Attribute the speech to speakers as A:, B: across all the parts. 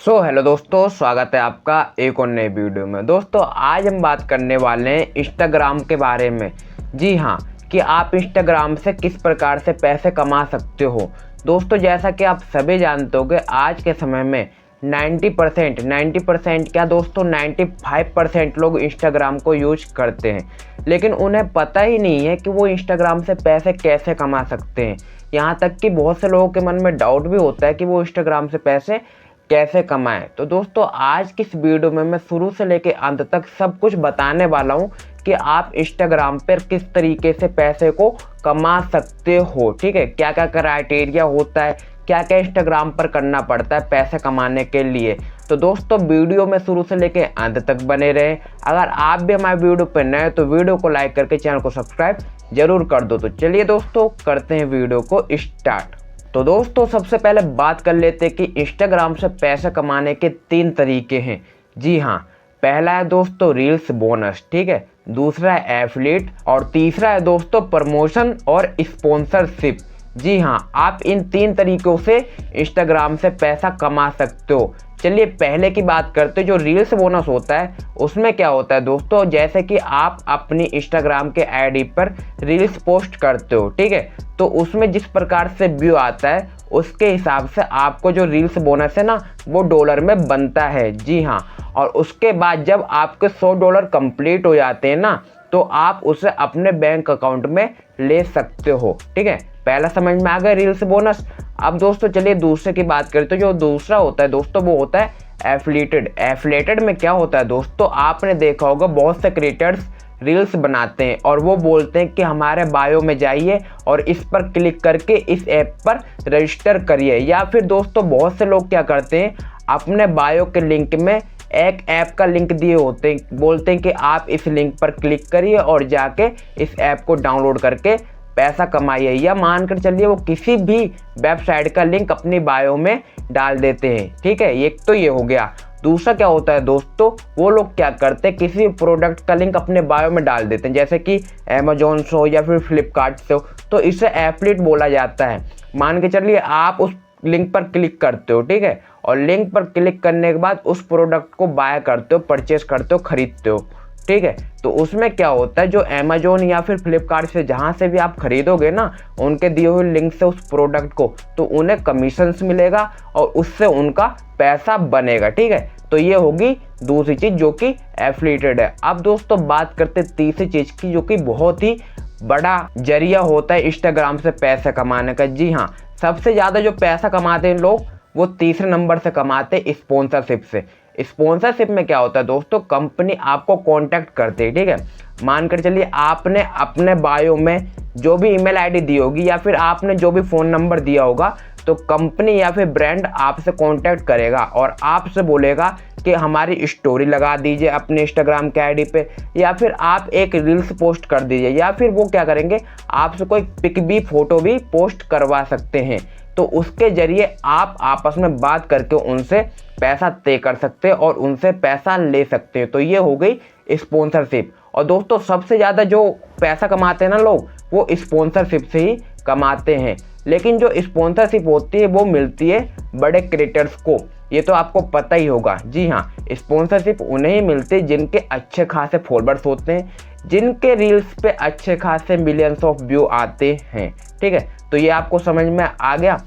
A: Hello दोस्तों, स्वागत है आपका एक और नए वीडियो में। दोस्तों आज हम बात करने वाले हैं इंस्टाग्राम के बारे में। जी हाँ, कि आप इंस्टाग्राम से किस प्रकार से पैसे कमा सकते हो। दोस्तों जैसा कि आप सभी जानते हो कि आज के समय में 90% क्या दोस्तों 95% लोग इंस्टाग्राम को यूज करते हैं, लेकिन उन्हें पता ही नहीं है कि वो इंस्टाग्राम से पैसे कैसे कमा सकते हैं। यहाँ तक कि बहुत से लोगों के मन में डाउट भी होता है कि वो इंस्टाग्राम से पैसे कैसे कमाएं। तो दोस्तों आज की इस वीडियो में मैं शुरू से लेकर अंत तक सब कुछ बताने वाला हूं कि आप इंस्टाग्राम पर किस तरीके से पैसे को कमा सकते हो। ठीक है, क्या क्या क्राइटेरिया होता है, क्या क्या इंस्टाग्राम पर करना पड़ता है पैसे कमाने के लिए। तो दोस्तों वीडियो में शुरू से लेकर अंत तक बने रहें। अगर आप भी हमारे वीडियो पर नए तो वीडियो को लाइक करके चैनल को सब्सक्राइब जरूर कर दो। तो चलिए दोस्तों करते हैं वीडियो को स्टार्ट। तो दोस्तों सबसे पहले बात कर लेते हैं कि इंस्टाग्राम से पैसे कमाने के 3 तरीके हैं। जी हाँ, पहला है दोस्तों रील्स बोनस, ठीक है, दूसरा है एफिलिएट और तीसरा है दोस्तों प्रमोशन और स्पॉन्सरशिप। जी हाँ, आप इन 3 तरीकों से इंस्टाग्राम से पैसा कमा सकते हो। चलिए पहले की बात करते हैं। जो रील्स बोनस होता है उसमें क्या होता है दोस्तों, जैसे कि आप अपनी इंस्टाग्राम के आईडी पर रील्स पोस्ट करते हो, ठीक है, तो उसमें जिस प्रकार से व्यू आता है उसके हिसाब से आपको जो रील्स बोनस है ना वो डॉलर में बनता है। जी हाँ, और उसके बाद जब आपके $100 कंप्लीट हो जाते हैं ना तो आप उसे अपने बैंक अकाउंट में ले सकते हो। ठीक है, पहला समझ में आ गया रील्स बोनस। अब दोस्तों चलिए दूसरे की बात करें तो जो दूसरा होता है दोस्तों वो होता है एफिलिएटेड। एफिलिएटेड में क्या होता है दोस्तों, आपने देखा होगा बहुत से क्रिएटर्स रील्स बनाते हैं और वो बोलते हैं कि हमारे बायो में जाइए और इस पर क्लिक करके इस ऐप पर रजिस्टर करिए। या फिर दोस्तों बहुत से लोग क्या करते हैं, अपने बायो के लिंक में एक ऐप का लिंक दिए होते हैं, बोलते हैं कि आप इस लिंक पर क्लिक करिए और जाके इस ऐप को डाउनलोड करके पैसा कमाइए। या मानकर चलिए वो किसी भी वेबसाइट का लिंक अपनी बायो में डाल देते हैं। ठीक है, एक तो ये हो गया। दूसरा क्या होता है दोस्तों, वो लोग क्या करते हैं, किसी प्रोडक्ट का लिंक अपने बायो में डाल देते हैं, जैसे कि अमेजोन से हो या फिर फ्लिपकार्ट से हो, तो इसे एफिलिएट बोला जाता है। मान के चलिए आप उस लिंक पर क्लिक करते हो, ठीक है, और लिंक पर क्लिक करने के बाद उस प्रोडक्ट को बाय करते हो, परचेस करते हो, खरीदते हो। ठीक है, तो उसमें क्या होता है, जो अमेजोन या फिर फ्लिपकार्ट से जहाँ से भी आप खरीदोगे ना उनके दिए हुए लिंक से उस प्रोडक्ट को, तो उन्हें कमीशंस मिलेगा और उससे उनका पैसा बनेगा। ठीक है, तो ये होगी दूसरी चीज़ जो कि एफिलिएटेड है। अब दोस्तों बात करते तीसरी चीज़ की जो कि बहुत ही बड़ा जरिया होता है इंस्टाग्राम से पैसे कमाने का। जी हाँ, सबसे ज़्यादा जो पैसा कमाते हैं लोग वो तीसरे नंबर से कमाते हैं स्पॉन्सरशिप से। स्पॉन्सरशिप में क्या होता है दोस्तों, कंपनी आपको कांटेक्ट करती है। ठीक है, मानकर चलिए आपने अपने बायो में जो भी ईमेल आईडी दी होगी या फिर आपने जो भी फ़ोन नंबर दिया होगा, तो कंपनी या फिर ब्रांड आपसे कांटेक्ट करेगा और आपसे बोलेगा कि हमारी स्टोरी लगा दीजिए अपने इंस्टाग्राम के आईडी पे, या फिर आप एक रील्स पोस्ट कर दीजिए, या फिर वो क्या करेंगे आपसे कोई पिक भी फोटो भी पोस्ट करवा सकते हैं। तो उसके जरिए आप आपस में बात करके उनसे पैसा तय कर सकते हैं और उनसे पैसा ले सकते हैं। तो ये हो गई स्पॉन्सरशिप। और दोस्तों सबसे ज़्यादा जो पैसा कमाते हैं ना लोग वो स्पॉन्सरशिप से ही कमाते हैं। लेकिन जो स्पॉन्सरशिप होती है वो मिलती है बड़े क्रिएटर्स को, ये तो आपको पता ही होगा। जी हाँ, स्पॉन्सरशिप उन्हें ही मिलती है जिनके अच्छे खासे फॉलोअर्स होते हैं, जिनके रील्स पे अच्छे खासे मिलियंस ऑफ व्यू आते हैं। ठीक है, तो ये आपको समझ में आ गया।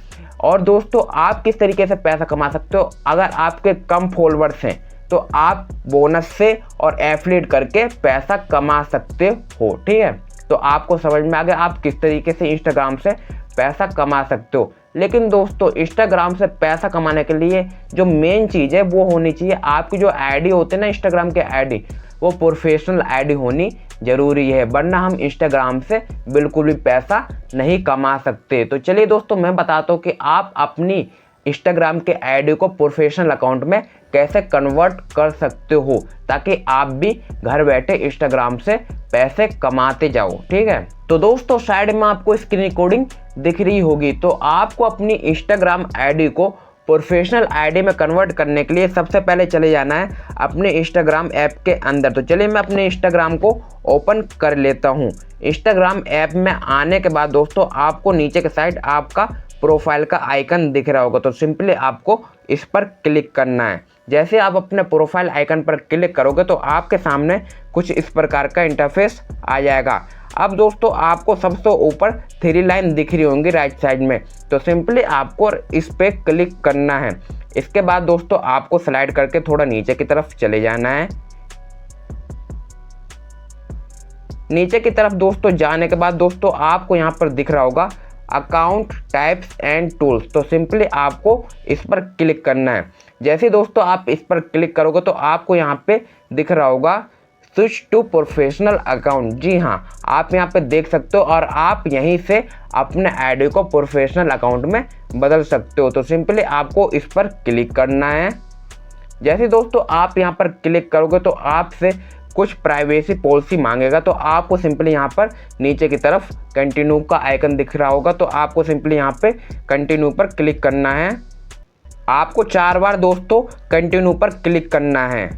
A: और दोस्तों आप किस तरीके से पैसा कमा सकते हो, अगर आपके कम फॉलोअर्स हैं तो आप बोनस से और एफिलिएट करके पैसा कमा सकते हो। ठीक है, तो आपको समझ में आ गया आप किस तरीके से इंस्टाग्राम से पैसा कमा सकते हो। लेकिन दोस्तों इंस्टाग्राम से पैसा कमाने के लिए जो मेन चीज़ है वो होनी चाहिए, आपकी जो आईडी होती है ना इंस्टाग्राम के आईडी, वो प्रोफेशनल आईडी होनी ज़रूरी है, वरना हम इंस्टाग्राम से बिल्कुल भी पैसा नहीं कमा सकते। तो चलिए दोस्तों मैं बताता हूँ कि आप अपनी इंस्टाग्राम के आईडी को प्रोफेशनल अकाउंट में कैसे कन्वर्ट कर सकते हो, ताकि आप भी घर बैठे इंस्टाग्राम से पैसे कमाते जाओ। ठीक है, तो दोस्तों साइड में आपको स्क्रीन रिकॉर्डिंग दिख रही होगी। तो आपको अपनी इंस्टाग्राम आईडी को प्रोफेशनल आईडी में कन्वर्ट करने के लिए सबसे पहले चले जाना है अपने इंस्टाग्राम ऐप के अंदर। तो चलिए मैं अपने इंस्टाग्राम को ओपन कर लेता हूँ। इंस्टाग्राम ऐप में आने के बाद दोस्तों आपको नीचे के साइड आपका प्रोफाइल का आइकन दिख रहा होगा, तो सिंपली आपको इस पर क्लिक करना है। जैसे आप अपने प्रोफाइल आइकन पर क्लिक करोगे तो आपके सामने कुछ इस प्रकार का इंटरफेस आ जाएगा। अब दोस्तों आपको सबसे ऊपर 3 लाइन दिख रही होंगी राइट साइड में, तो सिंपली आपको इस पर क्लिक करना है। इसके बाद दोस्तों आपको स्लाइड करके थोड़ा नीचे की तरफ चले जाना है। नीचे की तरफ दोस्तों जाने के बाद दोस्तों आपको यहाँ पर दिख रहा होगा अकाउंट टाइप्स एंड टूल्स, तो सिंपली आपको इस पर क्लिक करना है। जैसे दोस्तों आप इस पर क्लिक करोगे तो आपको यहाँ पे दिख रहा होगा स्विच टू प्रोफेशनल अकाउंट। जी हाँ, आप यहाँ पे देख सकते हो और आप यहीं से अपने आईडी को प्रोफेशनल अकाउंट में बदल सकते हो। तो सिंपली आपको इस पर क्लिक करना है। जैसे दोस्तों आप यहाँ पर क्लिक करोगे तो आपसे कुछ प्राइवेसी पॉलिसी मांगेगा, तो आपको सिंपली यहाँ पर नीचे की तरफ कंटिन्यू का आइकन दिख रहा होगा, तो आपको सिंपली यहाँ पे कंटिन्यू पर क्लिक करना है। आपको 4 बार दोस्तों कंटिन्यू पर क्लिक करना है।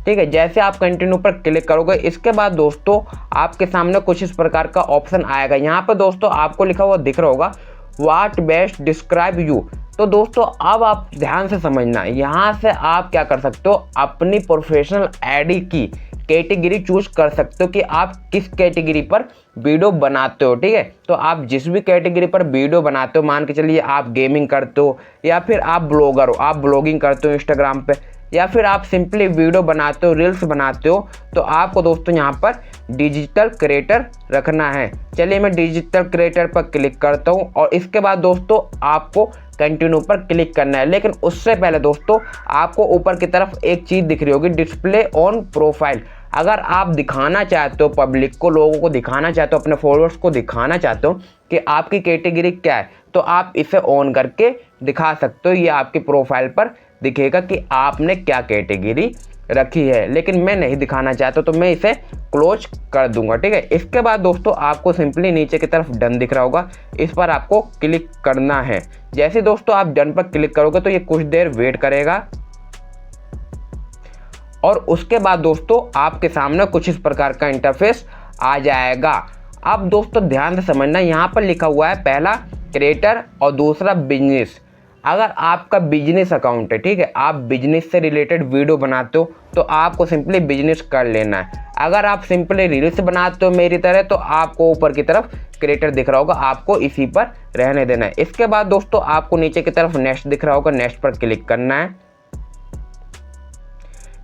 A: ठीक है, जैसे आप कंटिन्यू पर क्लिक करोगे इसके बाद दोस्तों आपके सामने कुछ इस प्रकार का ऑप्शन आएगा। यहाँ पर दोस्तों आपको लिखा हुआ दिख रहा होगा व्हाट बेस्ट डिस्क्राइब यू। तो दोस्तों अब आप ध्यान से समझना, यहाँ से आप क्या कर सकते हो, अपनी प्रोफेशनल आईडी की कैटेगरी चूज कर सकते हो कि आप किस कैटेगरी पर वीडियो बनाते हो। ठीक है, तो आप जिस भी कैटेगरी पर वीडियो बनाते हो, मान के चलिए आप गेमिंग करते हो या फिर आप ब्लॉगर हो, आप ब्लॉगिंग करते हो इंस्टाग्राम पे, या फिर आप सिंपली वीडियो बनाते हो, रील्स बनाते हो, तो आपको दोस्तों यहाँ पर डिजिटल क्रिएटर रखना है। चलिए मैं डिजिटल क्रिएटर पर क्लिक करता हूँ और इसके बाद दोस्तों आपको कंटिन्यू पर क्लिक करना है। लेकिन उससे पहले दोस्तों आपको ऊपर की तरफ एक चीज़ दिख रही होगी डिस्प्ले ऑन प्रोफाइल। अगर आप दिखाना चाहते हो पब्लिक को, लोगों को दिखाना चाहते हो, अपने फॉलोअर्स को दिखाना चाहते हो कि आपकी कैटेगरी क्या है, तो आप इसे ऑन करके दिखा सकते हो। ये आपकी प्रोफाइल पर दिखेगा कि आपने क्या कैटेगरी रखी है, लेकिन मैं नहीं दिखाना चाहता तो मैं इसे क्लोज कर दूंगा। ठीक है, इसके बाद दोस्तों आपको सिंपली नीचे की तरफ डन दिख रहा होगा, इस पर आपको क्लिक करना है। जैसे दोस्तों आप डन पर क्लिक करोगे तो ये कुछ देर वेट करेगा और उसके बाद दोस्तों आपके सामने कुछ इस प्रकार का इंटरफेस आ जाएगा। अब दोस्तों ध्यान से समझना, यहाँ पर लिखा हुआ है पहला क्रिएटर और दूसरा बिजनेस। अगर आपका बिजनेस अकाउंट है, ठीक है, आप बिजनेस से रिलेटेड वीडियो बनाते हो तो आपको सिंपली बिजनेस कर लेना है। अगर आप सिंपली रील्स बनाते हो मेरी तरह तो आपको ऊपर की तरफ क्रिएटर दिख रहा होगा, आपको इसी पर रहने देना है। इसके बाद दोस्तों आपको नीचे की तरफ नेक्स्ट दिख रहा होगा, नेक्स्ट पर क्लिक करना है।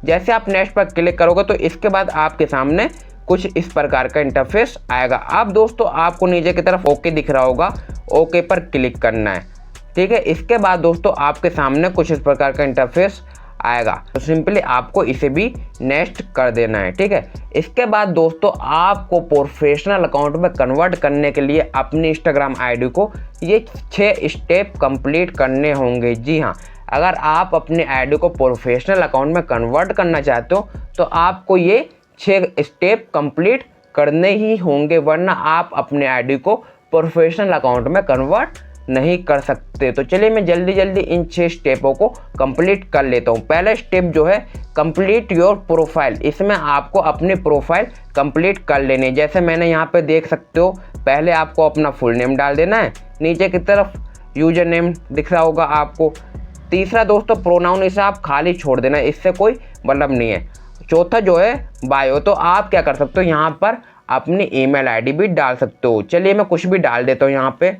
A: जैसे आप नेक्स्ट पर क्लिक करोगे तो इसके बाद आपके सामने कुछ इस प्रकार का इंटरफेस आएगा। अब दोस्तों आपको नीचे की तरफ ओके दिख रहा होगा, ओके पर क्लिक करना है। ठीक है, इसके बाद दोस्तों आपके सामने कुछ इस प्रकार का इंटरफेस आएगा, तो सिंपली आपको इसे भी नेक्स्ट कर देना है। ठीक है, इसके बाद दोस्तों आपको प्रोफेशनल अकाउंट में कन्वर्ट करने के लिए अपनी इंस्टाग्राम आईडी को ये 6 स्टेप कंप्लीट करने होंगे। जी हाँ, अगर आप अपने आईडी को प्रोफेशनल अकाउंट में कन्वर्ट करना चाहते हो तो आपको ये 6 स्टेप कंप्लीट करने ही होंगे, वरना आप अपने आईडी को प्रोफेशनल अकाउंट में कन्वर्ट नहीं कर सकते। तो चलिए मैं जल्दी जल्दी इन 6 स्टेपों को कंप्लीट कर लेता हूँ। पहला स्टेप जो है कंप्लीट योर प्रोफाइल, इसमें आपको अपनी प्रोफाइल कंप्लीट कर लेनी है। जैसे मैंने यहाँ पे देख सकते हो, पहले आपको अपना फुल नेम डाल देना है, नीचे की तरफ यूजर नेम दिख रहा होगा आपको। तीसरा दोस्तों प्रोनाउन, इसे आप खाली छोड़ देना, इससे कोई मतलब नहीं है। चौथा जो है बायो, तो आप क्या कर सकते हो, यहाँ पर अपनी ईमेल आईडी भी डाल सकते हो। चलिए मैं कुछ भी डाल देता हूँ। यहाँ पे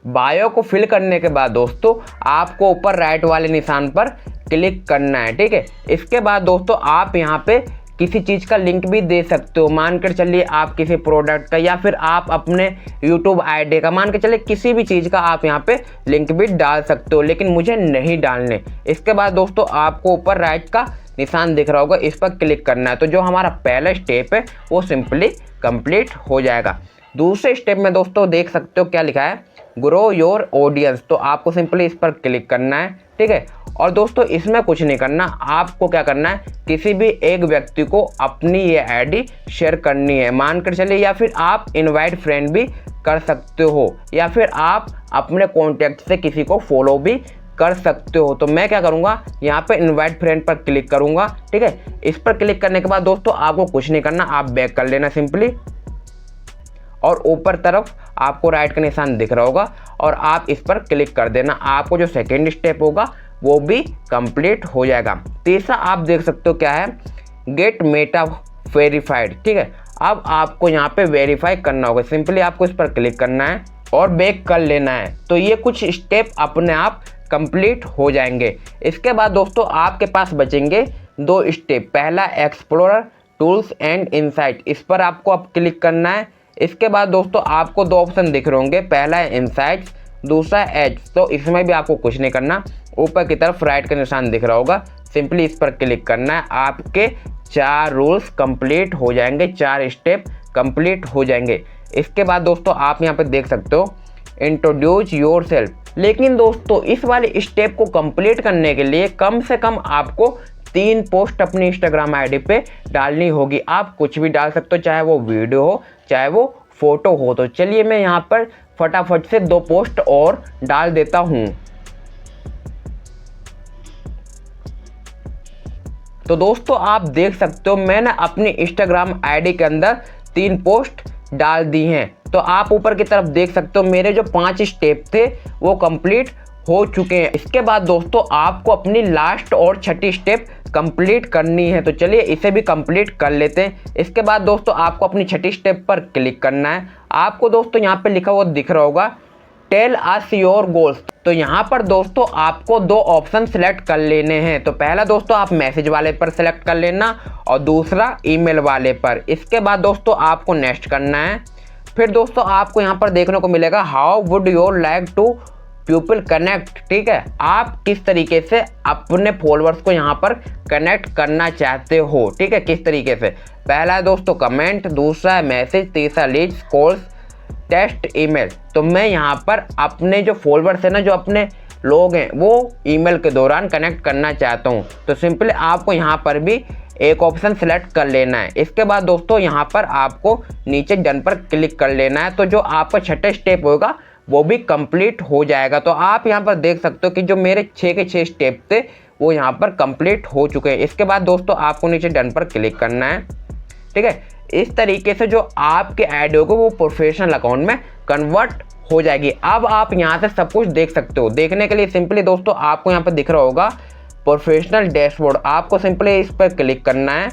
A: बायो को फिल करने के बाद दोस्तों आपको ऊपर राइट वाले निशान पर क्लिक करना है। ठीक है, इसके बाद दोस्तों आप यहाँ पे किसी चीज़ का लिंक भी दे सकते हो। मान कर चलिए आप किसी प्रोडक्ट का या फिर आप अपने यूट्यूब आईडी का, मान के चलिए किसी भी चीज़ का आप यहाँ पे लिंक भी डाल सकते हो, लेकिन मुझे नहीं डालने। इसके बाद दोस्तों आपको ऊपर राइट का निशान दिख रहा होगा, इस पर क्लिक करना है। तो जो हमारा पहला स्टेप है वो सिंपली कंप्लीट हो जाएगा। दूसरे स्टेप में दोस्तों देख सकते हो क्या लिखा है, ग्रो योर ऑडियंस, तो आपको सिंपली इस पर क्लिक करना है। ठीक है, और दोस्तों इसमें कुछ नहीं करना, आपको क्या करना है, किसी भी एक व्यक्ति को अपनी ये आईडी शेयर करनी है, मान कर चलिए, या फिर आप इनवाइट फ्रेंड भी कर सकते हो, या फिर आप अपने कॉन्टैक्ट से किसी को फॉलो भी कर सकते हो। तो मैं क्या करूँगा, यहाँ पे इनवाइट फ्रेंड पर क्लिक करूँगा। ठीक है, इस पर क्लिक करने के बाद दोस्तों आपको कुछ नहीं करना, आप बैक कर लेना सिंपली, और ऊपर तरफ आपको राइट का निशान दिख रहा होगा और आप इस पर क्लिक कर देना। आपको जो सेकेंड स्टेप होगा वो भी कंप्लीट हो जाएगा। तीसरा आप देख सकते हो क्या है, गेट मेटा वेरीफाइड। ठीक है, अब आपको यहाँ पे वेरीफाई करना होगा। सिंपली आपको इस पर क्लिक करना है और बैक कर लेना है। तो ये कुछ स्टेप अपने आप कंप्लीट हो जाएंगे। इसके बाद दोस्तों आपके पास बचेंगे 2 स्टेप। पहला एक्सप्लोरर टूल्स एंड इनसाइट, इस पर आपको अब क्लिक करना है। इसके बाद दोस्तों आपको 2 ऑप्शन दिख रहे होंगे, पहला है इनसाइट्स, दूसरा एज। तो इसमें भी आपको कुछ नहीं करना, ऊपर की तरफ राइट का निशान दिख रहा होगा, सिंपली इस पर क्लिक करना है। आपके 4 रूल्स कंप्लीट हो जाएंगे, 4 स्टेप कंप्लीट हो जाएंगे। इसके बाद दोस्तों आप यहाँ पे देख सकते हो इंट्रोड्यूस योरसेल्फ। लेकिन दोस्तों इस वाले स्टेप को कंप्लीट करने के लिए कम से कम आपको 3 पोस्ट अपनी इंस्टाग्राम आईडी पे डालनी होगी। आप कुछ भी डाल सकते हो, चाहे वो वीडियो हो चाहे वो फोटो हो। तो चलिए मैं यहाँ पर फटाफट से 2 पोस्ट और डाल देता हूँ। तो दोस्तों आप देख सकते हो मैंने अपनी इंस्टाग्राम आईडी के अंदर 3 पोस्ट डाल दी हैं। तो आप ऊपर की तरफ देख सकते हो मेरे जो 5 स्टेप थे वो कंप्लीट हो चुके हैं। इसके बाद दोस्तों आपको अपनी लास्ट और छठी स्टेप कंप्लीट करनी है। तो चलिए इसे भी कंप्लीट कर लेते हैं। इसके बाद दोस्तों आपको अपनी छठी स्टेप पर क्लिक करना है। आपको दोस्तों यहाँ पे लिखा हुआ दिख रहा होगा टेल अस योर गोल्स। तो यहाँ पर दोस्तों आपको 2 ऑप्शन सेलेक्ट कर लेने हैं। तो पहला दोस्तों आप मैसेज वाले पर सेलेक्ट कर लेना और दूसरा ईमेल वाले पर। इसके बाद दोस्तों आपको नेक्स्ट करना है। फिर दोस्तों आपको यहाँ पर देखने को मिलेगा how would you like to people connect. ठीक है, आप किस तरीके से अपने फॉलोअर्स को यहाँ पर कनेक्ट करना चाहते हो। ठीक है, किस तरीके से, पहला है दोस्तों कमेंट, दूसरा है मैसेज, तीसरा लीड्स, कॉल्स, टेक्स्ट, ईमेल। तो मैं यहाँ पर अपने जो फॉलोअर्स है ना, जो अपने लोग हैं, वो ईमेल के दौरान कनेक्ट करना चाहता हूँ। तो सिंपली आपको यहाँ पर भी एक ऑप्शन सेलेक्ट कर लेना है। इसके बाद दोस्तों यहाँ पर आपको नीचे डन पर क्लिक कर लेना है। तो जो आपका छठा स्टेप होगा वो भी कंप्लीट हो जाएगा। तो आप यहाँ पर देख सकते हो कि जो मेरे 6 के 6 स्टेप थे वो यहाँ पर कंप्लीट हो चुके हैं। इसके बाद दोस्तों आपको नीचे डन पर क्लिक करना है। ठीक है, इस तरीके से जो आपके ऐड होगा वो प्रोफेशनल अकाउंट में कन्वर्ट हो जाएगी। अब आप यहाँ से सब कुछ देख सकते हो। देखने के लिए सिंपली दोस्तों आपको यहाँ पर दिख रहा होगा प्रोफेशनल डैशबोर्ड, आपको सिंपली इस पर क्लिक करना है।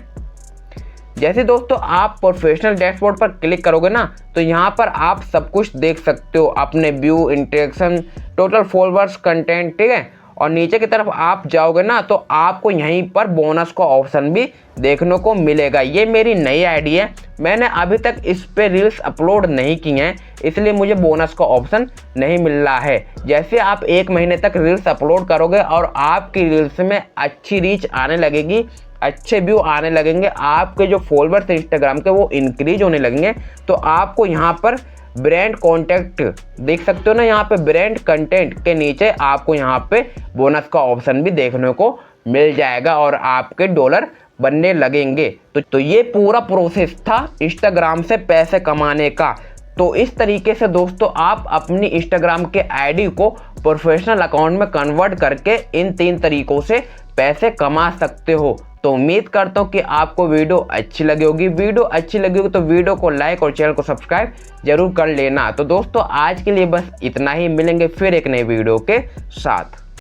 A: जैसे दोस्तों आप प्रोफेशनल डैशबोर्ड पर क्लिक करोगे ना, तो यहाँ पर आप सब कुछ देख सकते हो, अपने view, interaction, total followers, content. ठीक है, और नीचे की तरफ आप जाओगे ना तो आपको यहीं पर बोनस का ऑप्शन भी देखने को मिलेगा। ये मेरी नई आईडी है, मैंने अभी तक इस पे रील्स अपलोड नहीं की हैं, इसलिए मुझे बोनस का ऑप्शन नहीं मिल रहा है। जैसे आप 1 महीने तक रील्स अपलोड करोगे और आपकी रील्स में अच्छी रीच आने लगेगी, अच्छे व्यू आने लगेंगे, आपके जो फॉलोअर्स इंस्टाग्राम के वो इंक्रीज होने लगेंगे, तो आपको यहाँ पर ब्रांड कॉन्टेक्ट देख सकते हो ना, यहाँ पे ब्रांड कंटेंट के नीचे आपको यहाँ पे बोनस का ऑप्शन भी देखने को मिल जाएगा और आपके डॉलर बनने लगेंगे। तो ये पूरा प्रोसेस था इंस्टाग्राम से पैसे कमाने का। तो इस तरीके से दोस्तों आप अपनी इंस्टाग्राम के आईडी को प्रोफेशनल अकाउंट में कन्वर्ट करके इन 3 तरीकों से पैसे कमा सकते हो। तो उम्मीद करता हूँ कि आपको वीडियो अच्छी लगी होगी। वीडियो अच्छी लगी होगी तो वीडियो को लाइक और चैनल को सब्सक्राइब जरूर कर लेना। तो दोस्तों आज के लिए बस इतना ही, मिलेंगे फिर एक नई वीडियो के साथ।